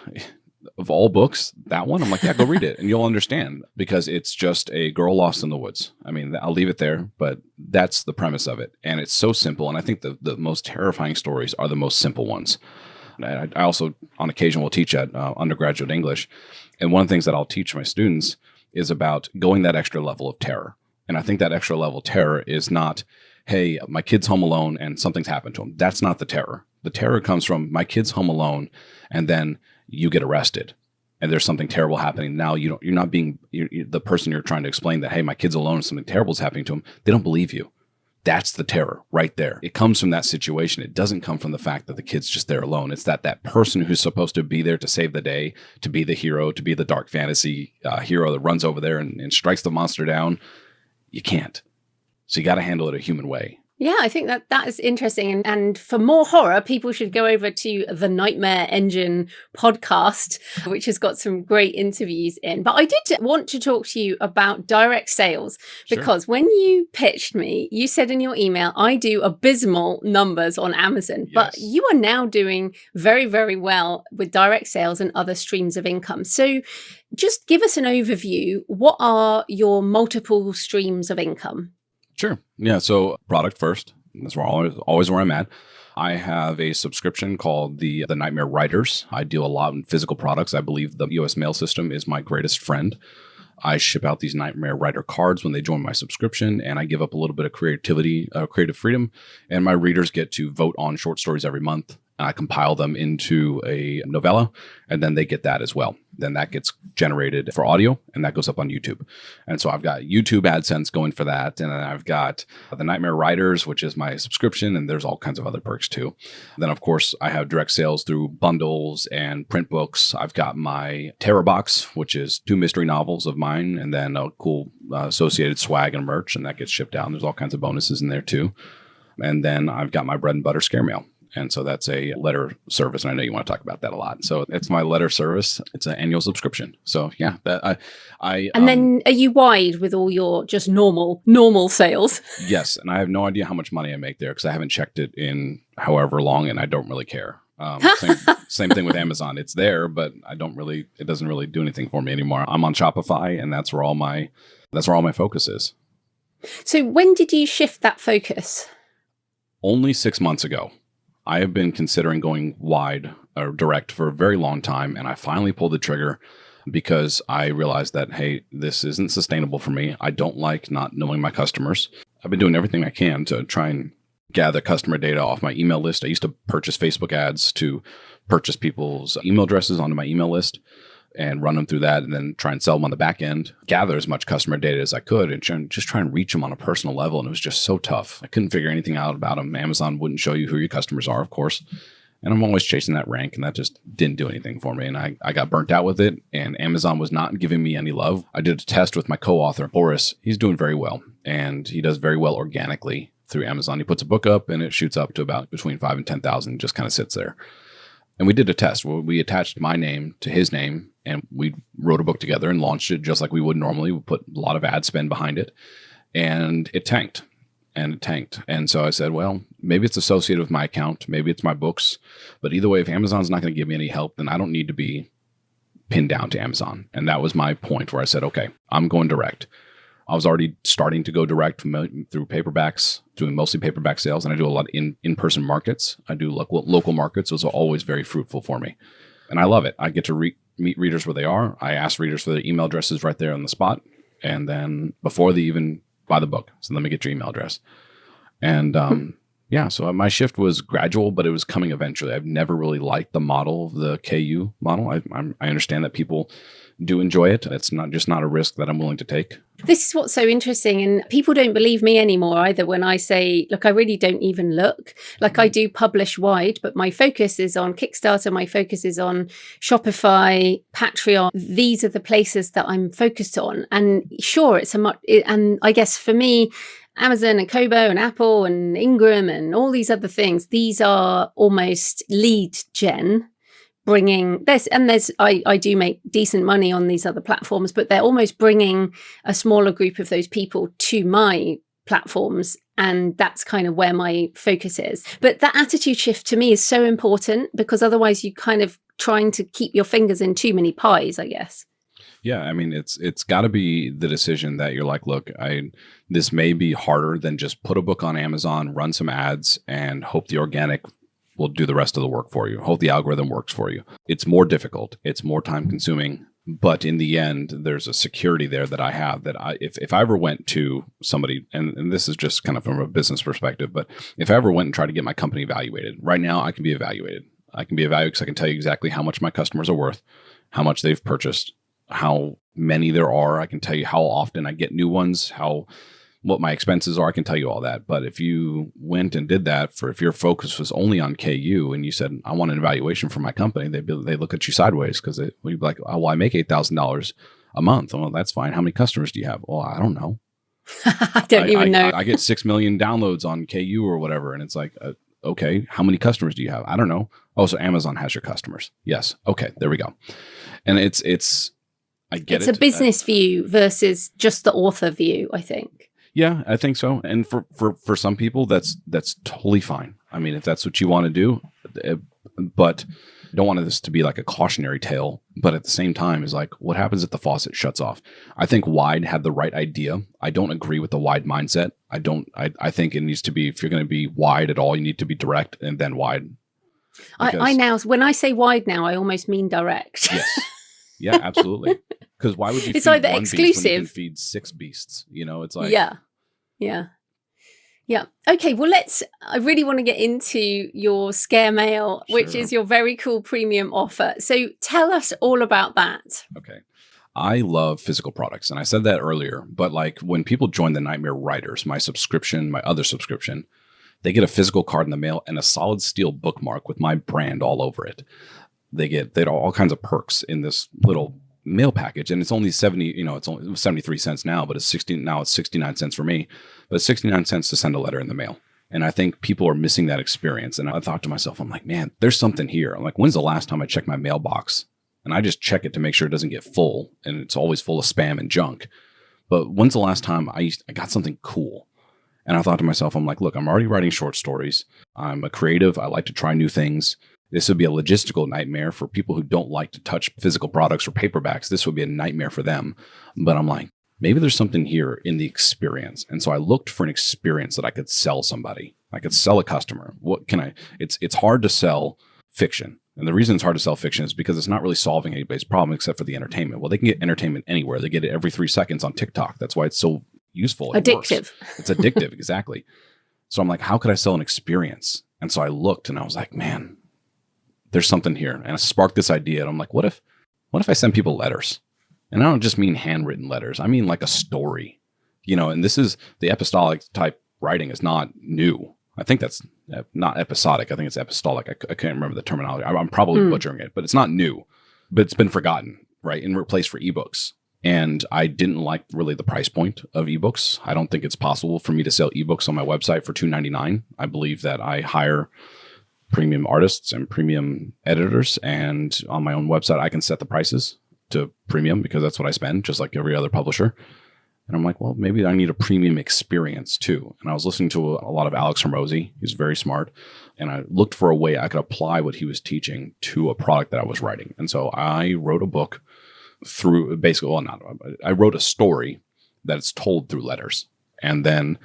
Of all books, that one? I'm like, yeah, go read it and you'll understand, because it's just a girl lost in the woods. I mean, I'll leave it there, but that's the premise of it. And it's so simple. And I think the most terrifying stories are the most simple ones. I also, on occasion, will teach at undergraduate English. And one of the things that I'll teach my students is about going that extra level of terror. And I think that extra level of terror is not, hey, my kid's home alone and something's happened to him. That's not the terror. The terror comes from my kid's home alone, and then you get arrested and there's something terrible happening. Now you're not being the person you're trying to explain that, hey, my kid's alone and something terrible is happening to him. They don't believe you. That's the terror right there. It comes from that situation. It doesn't come from the fact that the kid's just there alone. It's that person who's supposed to be there to save the day, to be the hero, to be the dark fantasy hero that runs over there and strikes the monster down. You can't. So you got to handle it a human way. Yeah, I think that is interesting. And for more horror, people should go over to the Nightmare Engine podcast, which has got some great interviews in. But I did want to talk to you about direct sales, because when you pitched me, you said in your email, I do abysmal numbers on Amazon, but you are now doing very, very well with direct sales and other streams of income. So just give us an overview. What are your multiple streams of income? Sure. Yeah. So product first. That's always where I'm at. I have a subscription called the Nightmare Writers. I deal a lot in physical products. I believe the U.S. mail system is my greatest friend. I ship out these Nightmare Writer cards when they join my subscription, and I give up a little bit of creative freedom. And my readers get to vote on short stories every month. I compile them into a novella, and then they get that as well. Then that gets generated for audio, and that goes up on YouTube. And so I've got YouTube AdSense going for that. And then I've got the Nightmare Writers, which is my subscription, and there's all kinds of other perks too. Then, of course, I have direct sales through bundles and print books. I've got my Terror Box, which is 2 mystery novels of mine, and then a cool associated swag and merch, and that gets shipped out. And there's all kinds of bonuses in there too. And then I've got my bread and butter scare mail. And so that's a letter service. And I know you want to talk about that a lot. So it's my letter service. It's an annual subscription. So yeah, that And then are you wide with all your just normal sales? Yes. And I have no idea how much money I make there because I haven't checked it in however long, and I don't really care. Same thing with Amazon. It's there, but it doesn't really do anything for me anymore. I'm on Shopify, and that's where all my focus is. So when did you shift that focus? Only 6 months ago. I have been considering going wide or direct for a very long time, and I finally pulled the trigger because I realized that, hey, this isn't sustainable for me. I don't like not knowing my customers. I've been doing everything I can to try and gather customer data off my email list. I used to purchase Facebook ads to purchase people's email addresses onto my email list and run them through that, and then try and sell them on the back end, gather as much customer data as I could, and just try and reach them on a personal level. And it was just so tough. I couldn't figure anything out about them. Amazon wouldn't show you who your customers are, of course. And I'm always chasing that rank, and that just didn't do anything for me. And I got burnt out with it, and Amazon was not giving me any love. I did a test with my co-author, Boris. He's doing very well, and he does very well organically through Amazon. He puts a book up, and it shoots up to about between 5,000 and 10,000, just kind of sits there. And we did a test where we attached my name to his name, and we wrote a book together and launched it just like we would normally. We put a lot of ad spend behind it, and it tanked. And so I said, well, maybe it's associated with my account. Maybe it's my books. But either way, if Amazon's not going to give me any help, then I don't need to be pinned down to Amazon. And that was my point where I said, okay, I'm going direct. I was already starting to go direct through paperbacks, doing mostly paperback sales. And I do a lot of in-person markets. I do local markets. Those are always very fruitful for me. And I love it. I get to meet readers where they are. I ask readers for their email addresses right there on the spot. And then before they even buy the book. So let me get your email address. And so my shift was gradual, but it was coming eventually. I've never really liked the model of the KU model. I understand that people do enjoy it. It's not a risk that I'm willing to take. This is what's so interesting. And people don't believe me anymore either when I say, look, I really don't even look. Like I do publish wide, but my focus is on Kickstarter. My focus is on Shopify, Patreon. These are the places that I'm focused on. And sure, and I guess for me, Amazon and Kobo and Apple and Ingram and all these other things, these are almost lead gen. Bringing this, and I do make decent money on these other platforms, but they're almost bringing a smaller group of those people to my platforms. And that's kind of where my focus is. But that attitude shift to me is so important because otherwise you kind of trying to keep your fingers in too many pies, I guess. Yeah, I mean, it's got to be the decision that you're like, look, this may be harder than just put a book on Amazon, run some ads, and hope the organic will do the rest of the work for you. Hope the algorithm works for you. It's more difficult. It's more time consuming. But in the end, there's a security there that I have that if I ever went to somebody, and this is just kind of from a business perspective, but if I ever went and tried to get my company evaluated, right now I can be evaluated. I can be evaluated because I can tell you exactly how much my customers are worth, how much they've purchased, how many there are. I can tell you how often I get new ones, what my expenses are. I can tell you all that. But if you went and did that if your focus was only on KU and you said, I want an evaluation for my company, they look at you sideways because you'd be like, oh, well, I make $8,000 a month. Well, that's fine. How many customers do you have? Well, I don't know. I don't even know. I get 6 million downloads on KU or whatever. And it's like, okay, how many customers do you have? I don't know. Oh, so Amazon has your customers. Yes. Okay, there we go. And it's I get it. It's a business view versus just the author view, I think. Yeah, I think so. And for some people, that's totally fine. I mean, if that's what you want to do, but I don't want this to be like a cautionary tale. But at the same time, is like, what happens if the faucet shuts off? I think Wide had the right idea. I don't agree with the Wide mindset. I think it needs to be, if you're going to be wide at all, you need to be direct and then wide. I now, when I say wide now, I almost mean direct. Yes. Yeah, absolutely. Because why would you it's feed either one exclusive. beast when you can feed 6 beasts? You know, it's like... Yeah. Okay, well, I really want to get into your Scare Mail, which is your very cool premium offer. So tell us all about that. Okay. I love physical products. And I said that earlier, but like when people join the Nightmare Writers, my other subscription, they get a physical card in the mail and a solid steel bookmark with my brand all over it. They get all kinds of perks in this little mail package, and it's only it's only 73 cents now, but it's 69 cents for me, but it's 69 cents to send a letter in the mail. And I think people are missing that experience. And I thought to myself, I'm like, man, there's something here. I'm like, when's the last time I checked my mailbox? And I just check it to make sure it doesn't get full, and it's always full of spam and junk. But when's the last time I got something cool? And I thought to myself, I'm like, look, I'm already writing short stories. I'm a creative. I like to try new things. This would be a logistical nightmare for people who don't like to touch physical products or paperbacks. This would be a nightmare for them. But I'm like, maybe there's something here in the experience. And so I looked for an experience that I could sell somebody. I could sell a customer. It's hard to sell fiction. And the reason it's hard to sell fiction is because it's not really solving anybody's problem except for the entertainment. Well, they can get entertainment anywhere. They get it every 3 seconds on TikTok. That's why it's so useful. Addictive. It's addictive. Exactly. So I'm like, how could I sell an experience? And so I looked and I was like, man, there's something here. And I sparked this idea. And I'm like, what if I send people letters? And I don't just mean handwritten letters. I mean like a story, and this is the epistolic type writing is not new. I think that's not episodic. I think it's epistolic. I can't remember the terminology. I'm probably butchering it, but it's not new, but it's been forgotten, right? And replaced for ebooks. And I didn't like really the price point of ebooks. I don't think it's possible for me to sell ebooks on my website for $2.99. I believe that I hire premium artists and premium editors, and on my own website, I can set the prices to premium because that's what I spend, just like every other publisher. And I'm like, well, maybe I need a premium experience too. And I was listening to a lot of Alex Hormozy. He's very smart. And I looked for a way I could apply what he was teaching to a product that I was writing. And so I wrote a book through basically, I wrote a story that's told through letters. And then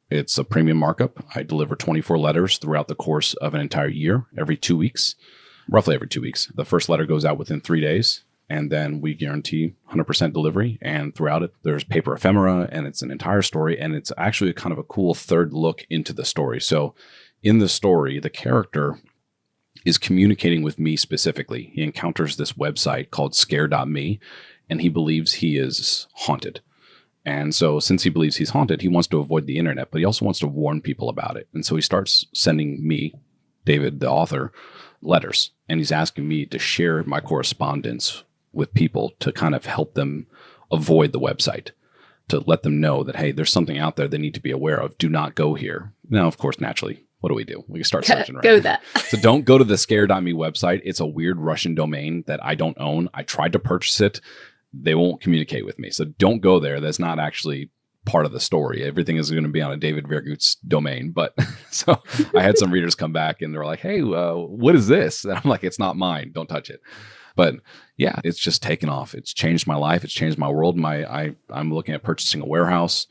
it's a premium markup. I deliver 24 letters throughout the course of an entire year, every 2 weeks, roughly every 2 weeks. The first letter goes out within 3 days. And then we guarantee 100% delivery. And throughout it, there's paper ephemera, and it's an entire story. And it's actually kind of a cool third look into the story. So in the story, the character is communicating with me specifically. He encounters this website called scare.me, and he believes he is haunted. And so since he believes he's haunted, he wants to avoid the internet, but he also wants to warn people about it. And so he starts sending me, David, the author, letters. And he's asking me to share my correspondence with people to kind of help them avoid the website, to let them know that, hey, there's something out there they need to be aware of. Do not go here. Now, of course, naturally, what do? We start searching, right? Go there. So don't go to the scare.me website. It's a weird Russian domain that I don't own. I tried to purchase it. They won't communicate with me. So don't go there. That's not actually part of the story. Everything is going to be on a David Viergutz domain. But so I had some readers come back and they're like, hey, what is this? And I'm like, it's not mine. Don't touch it. But yeah, it's just taken off. It's changed my life. It's changed my world. I'm looking at purchasing a warehouse.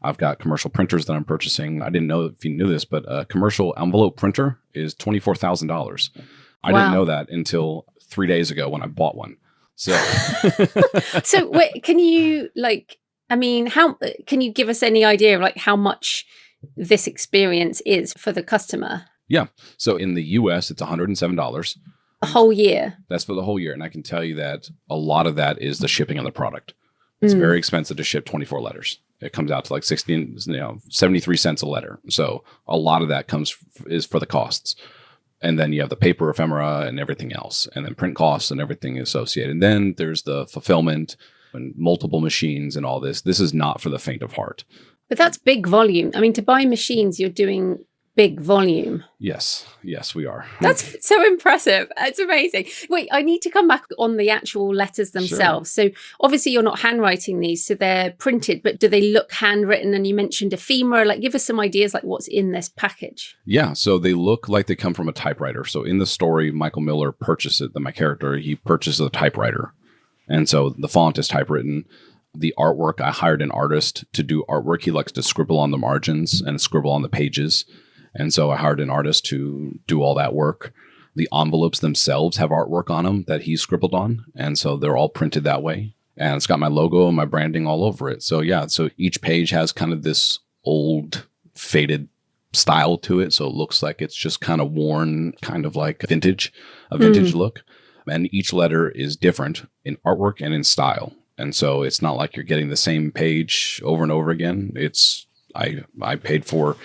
I've got commercial printers that I'm purchasing. I didn't know if you knew this, but a commercial envelope printer is $24,000. I didn't know that until 3 days ago when I bought one. So, so wait, can you how can you give us any idea of like how much this experience is for the customer? Yeah. So in the US, it's $107. The whole year. That's for the whole year. And I can tell you that a lot of that is the shipping of the product. It's very expensive to ship 24 letters. It comes out to like 73 cents a letter. So a lot of that is for the costs. And then you have the paper ephemera and everything else, and then print costs and everything associated. And then there's the fulfillment and multiple machines and all this. This is not for the faint of heart. But that's big volume. I mean, to buy machines, you're doing big volume. Yes, we are. That's so impressive. It's amazing. Wait, I need to come back on the actual letters themselves. Sure. So obviously you're not handwriting these, so they're printed, but do they look handwritten? And you mentioned ephemera, like give us some ideas like what's in this package. Yeah, so they look like they come from a typewriter. So in the story, Michael Miller purchased it, my character, he purchased a typewriter. And so the font is typewritten. The artwork, I hired an artist to do artwork. He likes to scribble on the margins and scribble on the pages. And so I hired an artist to do all that work. The envelopes themselves have artwork on them that he scribbled on. And so they're all printed that way. And it's got my logo and my branding all over it. So yeah, so each page has kind of this old faded style to it. So it looks like it's just kind of worn, kind of like a vintage look. And each letter is different in artwork and in style. And so it's not like you're getting the same page over and over again. I paid for,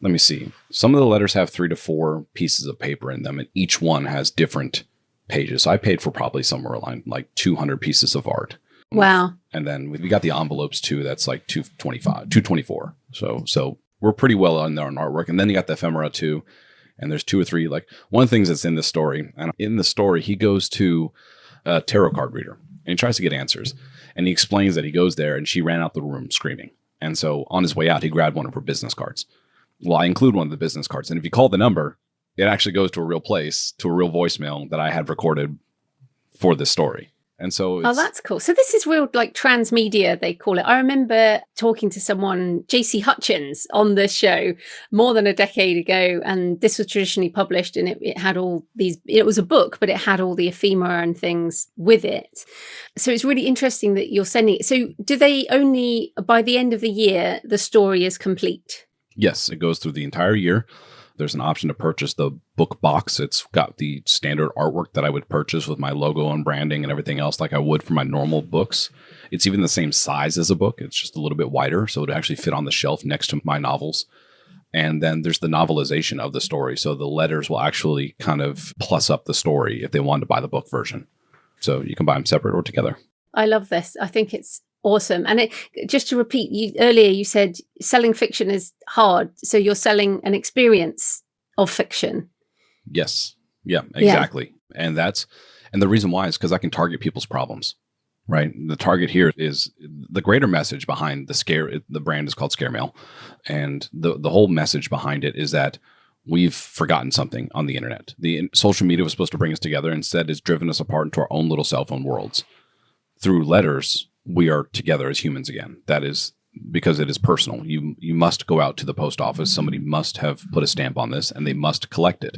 let me see. Some of the letters have 3 to 4 pieces of paper in them, and each one has different pages. So I paid for probably somewhere around like 200 pieces of art. Wow. And then we got the envelopes too. That's like 224. So we're pretty well on there on artwork. And then you got the ephemera too. And there's 2 or 3, like one of the things that's in the story. And in the story, he goes to a tarot card reader and he tries to get answers. And he explains that he goes there and she ran out the room screaming. And so on his way out, he grabbed one of her business cards. Well, I include one of the business cards. And if you call the number, it actually goes to a real place, to a real voicemail that I had recorded for this story. And so that's cool. So this is real like transmedia, they call it. I remember talking to someone, JC Hutchins, on the show more than a decade ago. And this was traditionally published and it had all these, it was a book, but it had all the ephemera and things with it. So it's really interesting that you're sending it. So do they only, by the end of the year, the story is complete? Yes, it goes through the entire year. There's an option to purchase the book box. It's got the standard artwork that I would purchase with my logo and branding and everything else like I would for my normal books. It's even the same size as a book. It's just a little bit wider, so it would actually fit on the shelf next to my novels. And then there's the novelization of the story. So the letters will actually kind of plus up the story if they want to buy the book version. So you can buy them separate or together. I love this. I think it's awesome. And just to repeat, earlier you said selling fiction is hard. So you're selling an experience of fiction. Yes. Yeah, exactly. Yeah. And the reason why is because I can target people's problems, right? The target here is the greater message behind the brand is called Scare Mail. And the whole message behind it is that we've forgotten something on the internet. The social media was supposed to bring us together. Instead, it's driven us apart into our own little cell phone worlds. Through letters, we are together as humans again. That is because it is personal. You must go out to the post office. Somebody must have put a stamp on this, and they must collect it,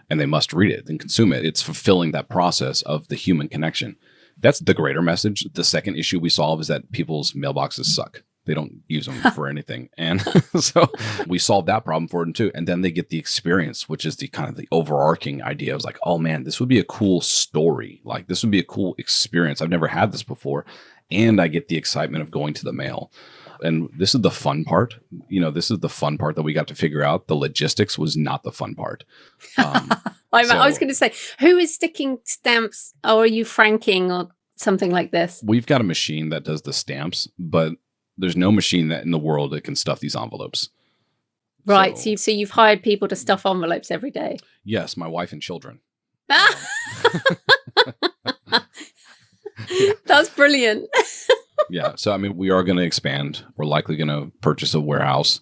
and they must read it and consume it. It's fulfilling that process of the human connection. That's the greater message. The second issue we solve is that people's mailboxes suck. They don't use them for anything. And so we solve that problem for them too. And then they get the experience, which is the kind of the overarching idea. I was like, oh man, this would be a cool story. Like this would be a cool experience. I've never had this before. And I get the excitement of going to the mail. And this is the fun part. This is the fun part that we got to figure out. The logistics was not the fun part. I was going to say, who is sticking stamps, or are you franking or something like this? We've got a machine that does the stamps, but there's no machine that in the world that can stuff these envelopes. Right. So you've hired people to stuff envelopes every day? Yes, my wife and children. That's brilliant. Yeah. So, we are going to expand. We're likely going to purchase a warehouse.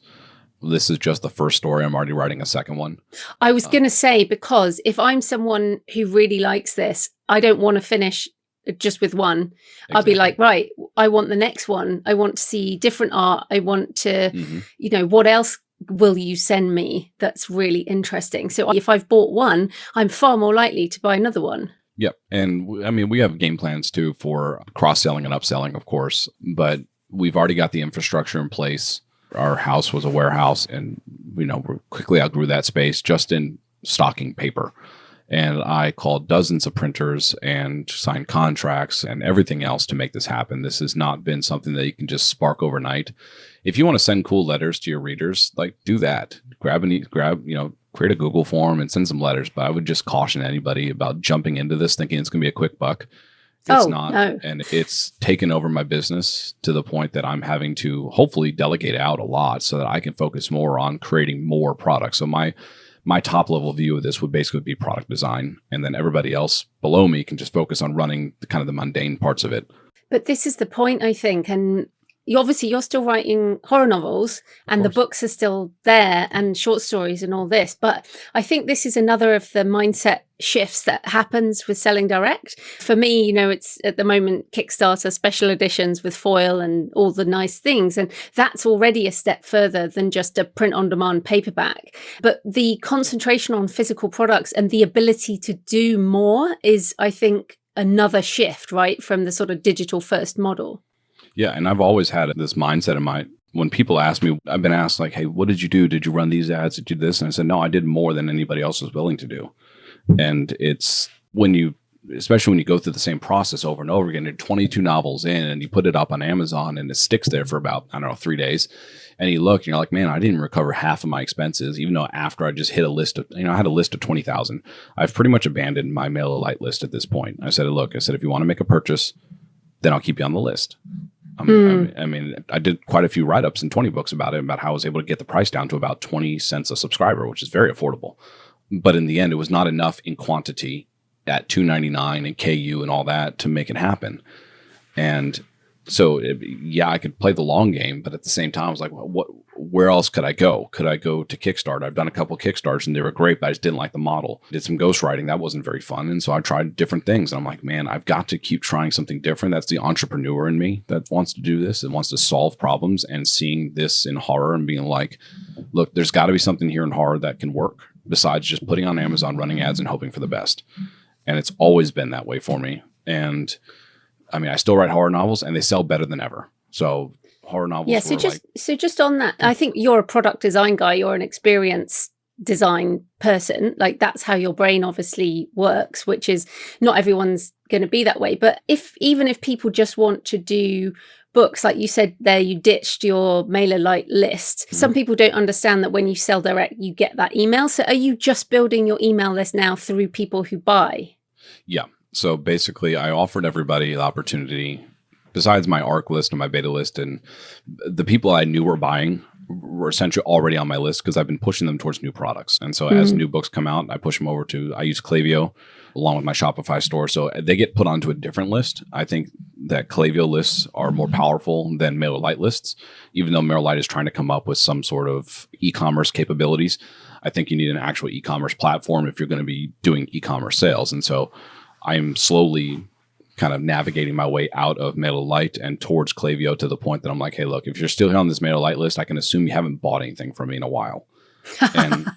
This is just the first story. I'm already writing a second one. I was going to say, because if I'm someone who really likes this, I don't want to finish just with one. Exactly. I'll be like, right, I want the next one. I want to see different art. I want to, what else will you send me that's really interesting? So if I've bought one, I'm far more likely to buy another one. Yep. And we have game plans too for cross-selling and upselling, of course, but we've already got the infrastructure in place. Our house was a warehouse, and, we quickly outgrew that space just in stocking paper. And I called dozens of printers and signed contracts and everything else to make this happen. This has not been something that you can just spark overnight. If you want to send cool letters to your readers, do that. Create a Google form and send some letters. But I would just caution anybody about jumping into this thinking it's going to be a quick buck. It's not. No. And it's taken over my business to the point that I'm having to hopefully delegate out a lot so that I can focus more on creating more products. So my top level view of this would basically be product design. And then everybody else below me can just focus on running the mundane parts of it. But this is the point, I think. And you're still writing horror novels, and the books are still there, and short stories and all this. But I think this is another of the mindset shifts that happens with selling direct. For me, it's at the moment Kickstarter special editions with foil and all the nice things. And that's already a step further than just a print on demand paperback. But the concentration on physical products and the ability to do more is, I think, another shift, right, from the sort of digital first model. Yeah. And I've always had this mindset in mind. When people ask me, I've been asked hey, what did you do? Did you run these ads? Did you do this? And I said, no, I did more than anybody else was willing to do. And it's especially when you go through the same process over and over again, you're 22 novels in and you put it up on Amazon and it sticks there for about, 3 days. And you look and you're like, man, I didn't recover half of my expenses, even though after I just hit a list of, I had a list of 20,000. I've pretty much abandoned my MailerLite list at this point. I said, if you want to make a purchase, then I'll keep you on the list. I did quite a few write-ups in 20 books about it, about how I was able to get the price down to about 20 cents a subscriber, which is very affordable. But in the end, it was not enough in quantity at $2.99 and KU and all that to make it happen. And so, I could play the long game, but at the same time, I was like, where else could I go? Could I go to Kickstarter? I've done a couple of Kickstarters and they were great, but I just didn't like the model. Did some ghostwriting. That wasn't very fun. And so I tried different things. And I'm like, man, I've got to keep trying something different. That's the entrepreneur in me that wants to do this and wants to solve problems, and seeing this in horror and being like, look, there's got to be something here in horror that can work besides just putting on Amazon, running ads and hoping for the best. And it's always been that way for me. And I still write horror novels and they sell better than ever. So horror novels. Yeah. So just on that, I think you're a product design guy. You're an experience design person. That's how your brain obviously works, which is not everyone's going to be that way. But even if people just want to do books, like you said there, you ditched your MailerLite list. Some people don't understand that when you sell direct, you get that email. So are you just building your email list now through people who buy? Yeah. So basically, I offered everybody the opportunity, besides my ARC list and my beta list, and the people I knew were buying were essentially already on my list because I've been pushing them towards new products. And so as new books come out, I push them over to, I use Klaviyo along with my Shopify store. So they get put onto a different list. I think that Klaviyo lists are more powerful than MailerLite lists, even though MailerLite is trying to come up with some sort of e-commerce capabilities. I think you need an actual e-commerce platform if you're going to be doing e-commerce sales. And so I'm slowly kind of navigating my way out of MailerLite and towards Klaviyo to the point that I'm like, hey, look, if you're still here on this MailerLite list, I can assume you haven't bought anything from me in a while. And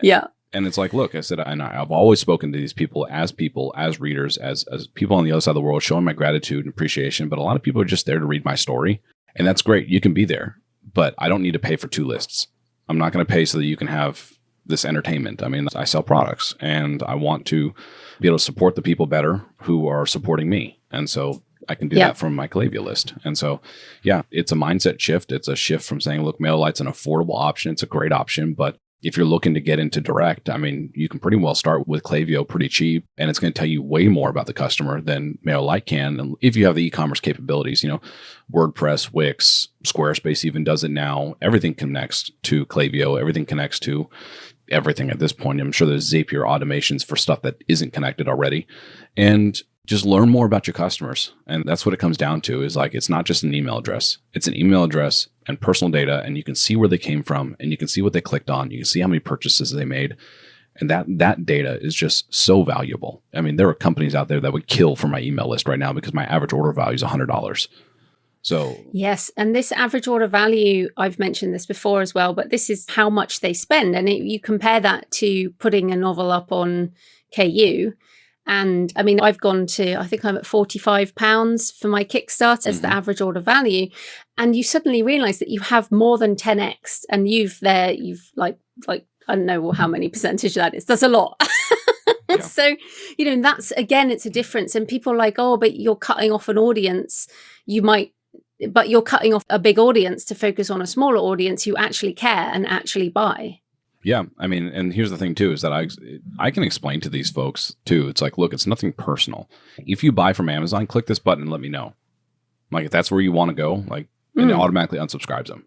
yeah. And it's like, look, I said, and I've always spoken to these people, as readers, as people on the other side of the world, showing my gratitude and appreciation. But a lot of people are just there to read my story. And that's great. You can be there, but I don't need to pay for 2 lists. I'm not going to pay so that you can have this entertainment. I mean, I sell products and I want to be able to support the people better who are supporting me. And so I can do that from my Klaviyo list. And so, yeah, it's a mindset shift. It's a shift from saying, look, MailerLite's an affordable option. It's a great option, but if you're looking to get into direct, I mean, you can pretty well start with Klaviyo pretty cheap, and it's going to tell you way more about the customer than MailerLite can. And if you have the e-commerce capabilities, WordPress, Wix, Squarespace even does it now. Everything connects to Klaviyo. Everything connects to everything at this point. I'm sure there's Zapier automations for stuff that isn't connected already. And just learn more about your customers. And that's what it comes down to, is like, it's not just an email address. It's an email address and personal data, and you can see where they came from, and you can see what they clicked on. You can see how many purchases they made. And that data is just so valuable. I mean, there are companies out there that would kill for my email list right now because my average order value is $100. So yes, and this average order value, I've mentioned this before as well, but this is how much they spend. And you compare that to putting a novel up on KU. And I mean, I've gone to, I think I'm at £45 for my Kickstarter as the average order value. And you suddenly realize that you have more than 10x, and you've like, I don't know how many percentage that is. That's a lot. Yeah. So, that's, again, it's a difference. And people are like, oh, but you're cutting off an audience. But you're cutting off a big audience to focus on a smaller audience who actually care and actually buy. Yeah. I mean, and here's the thing too, is that I can explain to these folks too. It's like, look, it's nothing personal. If you buy from Amazon, click this button and let me know. Like, if that's where you want to go, like, and it automatically unsubscribes them.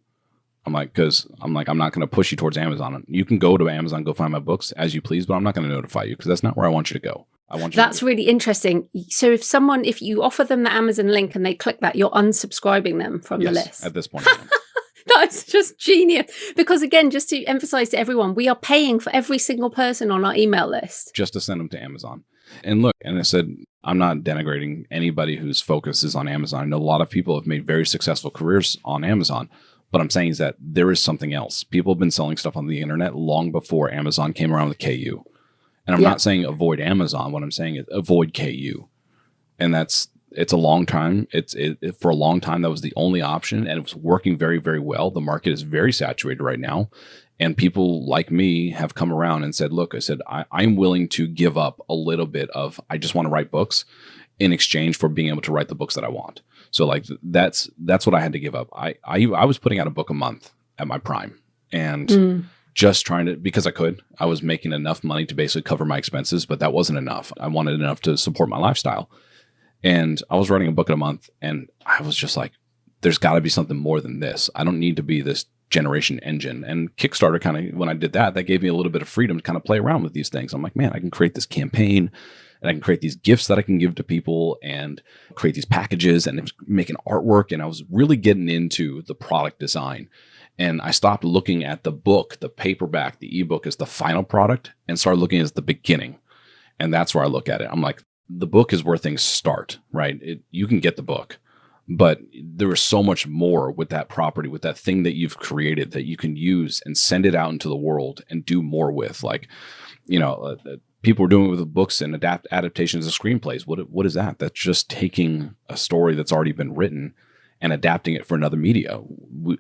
I'm like, I'm not going to push you towards Amazon. You can go to Amazon, go find my books as you please, but I'm not going to notify you because that's not where I want you to go. That's really interesting. So if you offer them the Amazon link and they click that, you're unsubscribing them from the list. At this point. That's just genius. Because again, just to emphasize to everyone, we are paying for every single person on our email list. Just to send them to Amazon. And look, and I said, I'm not denigrating anybody whose focus is on Amazon. I know a lot of people have made very successful careers on Amazon. What I'm saying is that there is something else. People have been selling stuff on the internet long before Amazon came around with KU. And I'm not saying avoid Amazon. What I'm saying is avoid KU. And it's a long time. For a long time, that was the only option, and it was working very, very well. The market is very saturated right now. And people like me have come around and said, look, I'm willing to give up a little bit of, I just want to write books in exchange for being able to write the books that I want. So like, that's what I had to give up. I was putting out a book a month at my prime, and just trying to, because I was making enough money to basically cover my expenses, but that wasn't enough. I wanted enough to support my lifestyle. And I was writing a book in a month, and I was just like, there's got to be something more than this. I don't need to be this generation engine. And Kickstarter kind of, when I did that gave me a little bit of freedom to kind of play around with these things. I'm like, man, I can create this campaign, and I can create these gifts that I can give to people, and create these packages, and making artwork. And I was really getting into the product design. And I stopped looking at the book, the paperback, the ebook as the final product, and started looking as the beginning. And that's where I look at it. I'm like, the book is where things start, right? You can get the book, but there is so much more with that property, with that thing that you've created, that you can use and send it out into the world and do more with. Like, people are doing it with books and adaptations of screenplays. What is that? That's just taking a story that's already been written and adapting it for another media.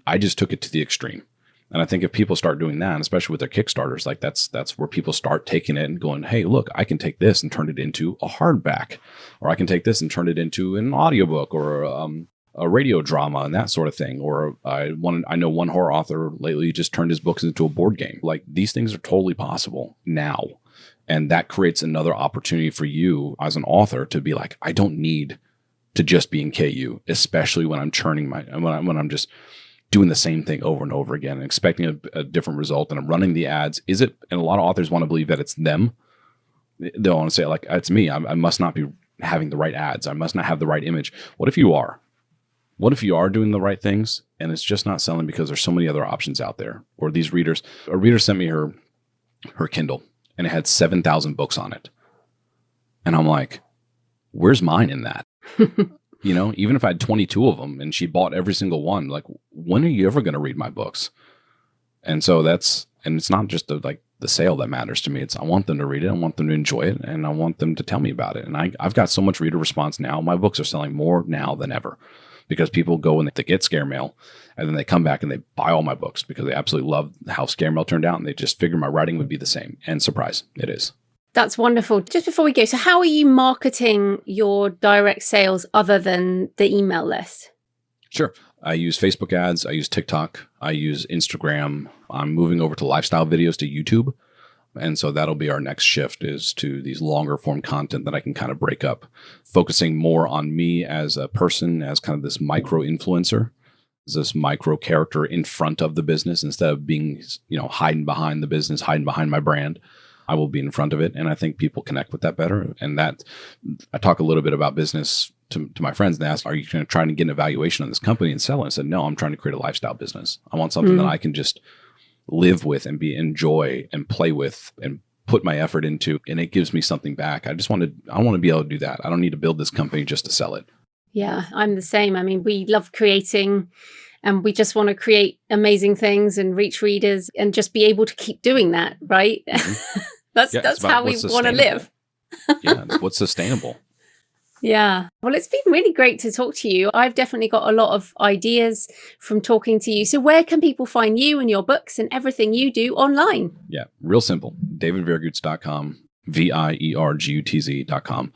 I just took it to the extreme. And I think if people start doing that, and especially with their Kickstarters, like that's where people start taking it and going, hey, look, I can take this and turn it into a hardback, or I can take this and turn it into an audiobook or a radio drama and that sort of thing. Or I know one horror author lately just turned his books into a board game. Like, these things are totally possible now. And that creates another opportunity for you as an author to be like, I don't need to just be in KU, especially when I'm churning when I'm just doing the same thing over and over again and expecting a different result, and I'm running the ads. Is it? And a lot of authors want to believe that it's them. They'll want to say, like, it's me. I must not be having the right ads. I must not have the right image. What if you are? What if you are doing the right things and it's just not selling because there's so many other options out there? Or these readers, a reader sent me her Kindle and it had 7,000 books on it. And I'm like, where's mine in that? You know, even if I had 22 of them and she bought every single one, like, when are you ever going to read my books? And so and it's not just the sale that matters to me. It's, I want them to read it. I want them to enjoy it. And I want them to tell me about it. And I've got so much reader response now. My books are selling more now than ever because people go and they get scare mail and then they come back and they buy all my books because they absolutely love how scare mail turned out. And they just figured my writing would be the same. And surprise, it is. That's wonderful. Just before we go, so how are you marketing your direct sales other than the email list? Sure. I use Facebook ads. I use TikTok. I use Instagram. I'm moving over to lifestyle videos to YouTube. And so that'll be our next shift, is to these longer form content that I can kind of break up, focusing more on me as a person, as kind of this micro influencer, this micro character in front of the business instead of being, hiding behind the business, hiding behind my brand. I will be in front of it. And I think people connect with that better. And that I talk a little bit about business to my friends and they ask, are you going to try to get an evaluation on this company and sell it? I said, no, I'm trying to create a lifestyle business. I want something that I can just live with and enjoy and play with and put my effort into. And it gives me something back. I want to be able to do that. I don't need to build this company just to sell it. Yeah, I'm the same. I mean, we love creating and we just want to create amazing things and reach readers and just be able to keep doing that, right? Mm-hmm. That's how we want to live. Yeah, what's sustainable. Yeah. Well, it's been really great to talk to you. I've definitely got a lot of ideas from talking to you. So where can people find you and your books and everything you do online? Yeah, real simple. DavidViergutz.com, VIERGUTZ.com.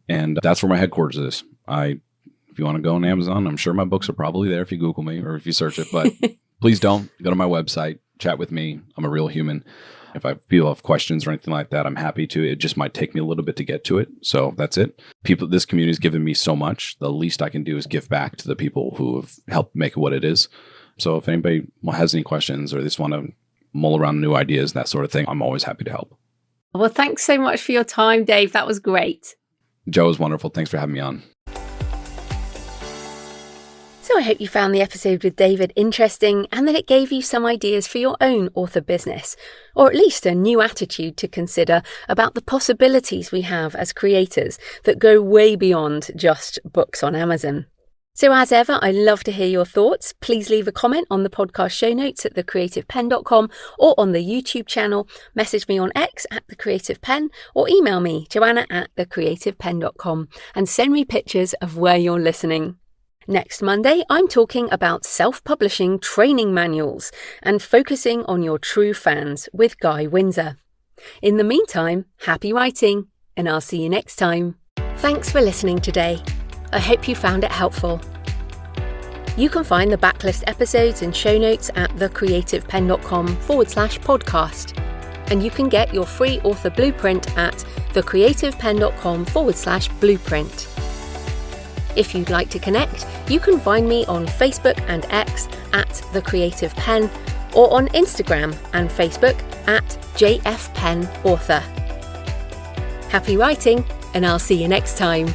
And that's where my headquarters is. If you want to go on Amazon, I'm sure my books are probably there if you Google me or if you search it. But please don't. Go to my website, chat with me. I'm a real human. If people have questions or anything like that, I'm happy to. It just might take me a little bit to get to it. So that's it. This community has given me so much. The least I can do is give back to the people who have helped make it what it is. So if anybody has any questions or they just want to mull around new ideas, that sort of thing, I'm always happy to help. Well, thanks so much for your time, Dave. That was great. Joe, was wonderful. Thanks for having me on. So I hope you found the episode with David interesting and that it gave you some ideas for your own author business, or at least a new attitude to consider about the possibilities we have as creators that go way beyond just books on Amazon. So as ever, I love to hear your thoughts. Please leave a comment on the podcast show notes at thecreativepenn.com or on the YouTube channel. Message me on X at thecreativepenn or email me, joanna@thecreativepenn.com, and send me pictures of where you're listening. Next Monday, I'm talking about self-publishing training manuals and focusing on your true fans with Guy Windsor. In the meantime, happy writing, and I'll see you next time. Thanks for listening today. I hope you found it helpful. You can find the backlist episodes and show notes at thecreativepenn.com/podcast. And you can get your free author blueprint at thecreativepenn.com/blueprint. If you'd like to connect, you can find me on Facebook and X at The Creative Penn or on Instagram and Facebook at JFPennAuthor. Happy writing, and I'll see you next time.